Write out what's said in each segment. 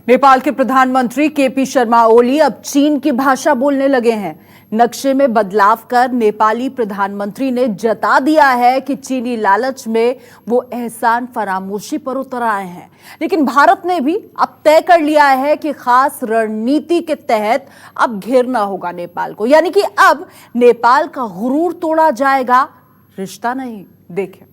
नेपाल के प्रधानमंत्री केपी शर्मा ओली अब चीन की भाषा बोलने लगे हैं। नक्शे में बदलाव कर नेपाली प्रधानमंत्री ने जता दिया है कि चीनी लालच में वो एहसान फरामोशी पर उतर आए हैं। लेकिन भारत ने भी अब तय कर लिया है कि खास रणनीति के तहत अब घेरना होगा नेपाल को, यानी कि अब नेपाल का गुरूर तोड़ा जाएगा, रिश्ता नहीं। देखें।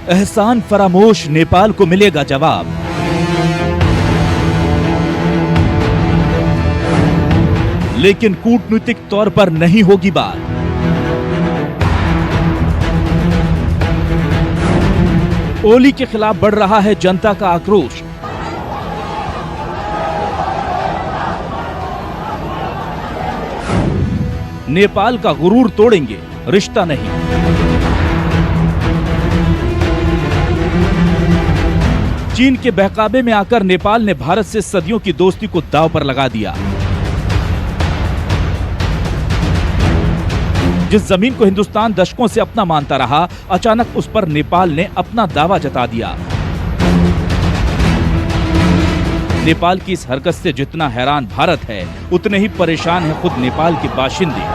एहसान फरामोश नेपाल को मिलेगा जवाब। लेकिन कूटनीतिक तौर पर नहीं होगी बात। ओली के खिलाफ बढ़ रहा है जनता का आक्रोश। नेपाल का गुरूर तोड़ेंगे, रिश्ता नहीं। चीन के बहकावे में आकर नेपाल ने भारत से सदियों की दोस्ती को दांव पर लगा दिया। जिस जमीन को हिंदुस्तान दशकों से अपना मानता रहा, अचानक उस पर नेपाल ने अपना दावा जता दिया। नेपाल की इस हरकत से जितना हैरान भारत है, उतने ही परेशान है खुद नेपाल के बाशिंदे।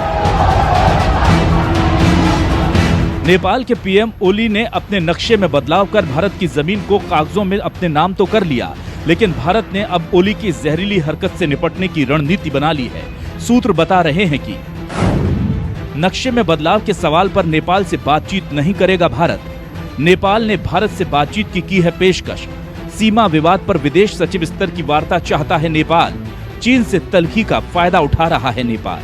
नेपाल के पीएम ओली ने अपने नक्शे में बदलाव कर भारत की जमीन को कागजों में अपने नाम तो कर लिया, लेकिन भारत ने अब ओली की जहरीली हरकत से निपटने की रणनीति बना ली है। सूत्र बता रहे हैं कि नक्शे में बदलाव के सवाल पर नेपाल से बातचीत नहीं करेगा भारत। नेपाल ने भारत से बातचीत की है पेशकश। सीमा विवाद पर विदेश सचिव स्तर की वार्ता चाहता है नेपाल। चीन से तलखी का फायदा उठा रहा है नेपाल।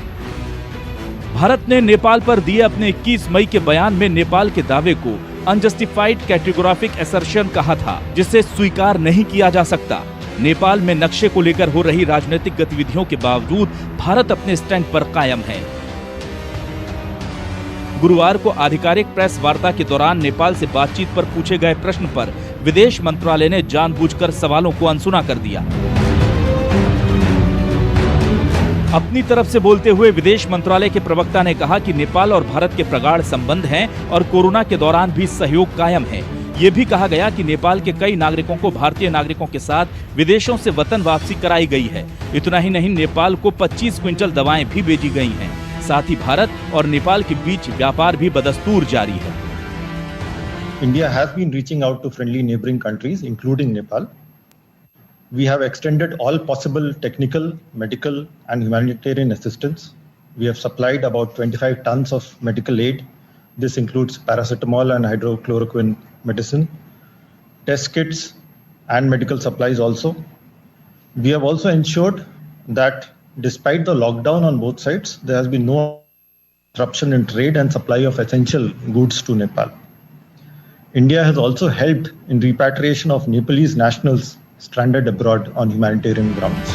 भारत ने नेपाल पर दिए अपने 21 मई के बयान में नेपाल के दावे को अनजस्टिफाइड कैटेगोराफिक असर्शन कहा था, जिसे स्वीकार नहीं किया जा सकता। नेपाल में नक्शे को लेकर हो रही राजनीतिक गतिविधियों के बावजूद भारत अपने स्टैंड पर कायम है। गुरुवार को आधिकारिक प्रेस वार्ता के दौरान नेपाल से बातचीत पर पूछे गए प्रश्न पर विदेश मंत्रालय ने जानबूझकर सवालों को अनसुना कर दिया। अपनी तरफ से बोलते हुए विदेश मंत्रालय के प्रवक्ता ने कहा कि नेपाल और भारत के प्रगाढ़ संबंध हैं और कोरोना के दौरान भी सहयोग कायम है। ये भी कहा गया कि नेपाल के कई नागरिकों को भारतीय नागरिकों के साथ विदेशों से वतन वापसी कराई गई है। इतना ही नहीं, नेपाल को 25 क्विंटल दवाएं भी भेजी गई हैं। साथ ही भारत और नेपाल के बीच व्यापार भी बदस्तूर जारी है। India has been reaching out to friendly neighboring countries, including Nepal. We have extended all possible technical, medical, and humanitarian assistance. We have supplied about 25 tons of medical aid. This includes paracetamol and hydrochloroquine medicine, test kits, and medical supplies also. We have also ensured that despite the lockdown on both sides, there has been no disruption in trade and supply of essential goods to Nepal. India has also helped in repatriation of Nepalese nationals stranded abroad on humanitarian grounds.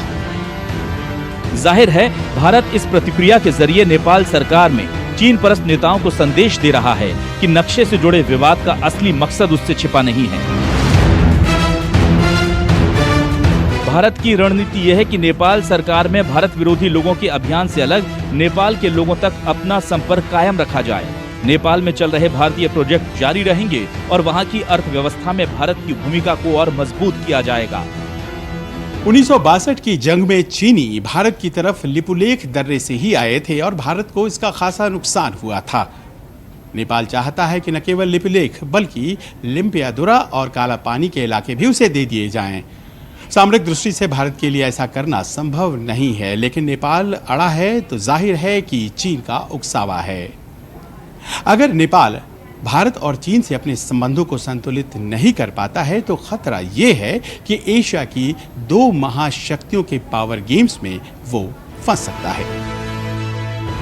जाहिर है, भारत इस प्रतिक्रिया के जरिए नेपाल सरकार में चीन परस्त नेताओं को संदेश दे रहा है कि नक्शे से जुड़े विवाद का असली मकसद उससे छिपा नहीं है। भारत की रणनीति यह है कि नेपाल सरकार में भारत विरोधी लोगों के अभियान से अलग नेपाल के लोगों तक अपना संपर्क कायम रखा जाए। नेपाल में चल रहे भारतीय प्रोजेक्ट जारी रहेंगे और वहां की अर्थव्यवस्था में भारत की भूमिका को और मजबूत किया जाएगा। 1962 की जंग में चीनी भारत की तरफ लिपुलेख दर्रे से ही आए थे और भारत को इसका खासा नुकसान हुआ था। नेपाल चाहता है कि न केवल लिपुलेख बल्कि लिम्पियादुरा और काला पानी के इलाके भी उसे दे दिए जाएं। सामरिक दृष्टि से भारत के लिए ऐसा करना संभव नहीं है, लेकिन नेपाल अड़ा है तो जाहिर है कि चीन का उकसावा है। अगर नेपाल भारत और चीन से अपने संबंधों को संतुलित नहीं कर पाता है तो खतरा ये है कि एशिया की दो महाशक्तियों के पावर गेम्स में वो फंस सकता है।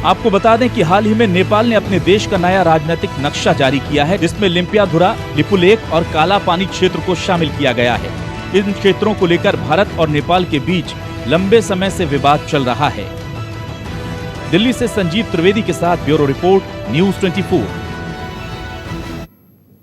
आपको बता दें कि हाल ही में नेपाल ने अपने देश का नया राजनीतिक नक्शा जारी किया है, जिसमें लिम्पियाधुरा, लिपुलेख और काला पानी क्षेत्र को शामिल किया गया है। इन क्षेत्रों को लेकर भारत और नेपाल के बीच लंबे समय से विवाद चल रहा है। दिल्ली से संजीव त्रिवेदी के साथ ब्यूरो रिपोर्ट, न्यूज़ 24।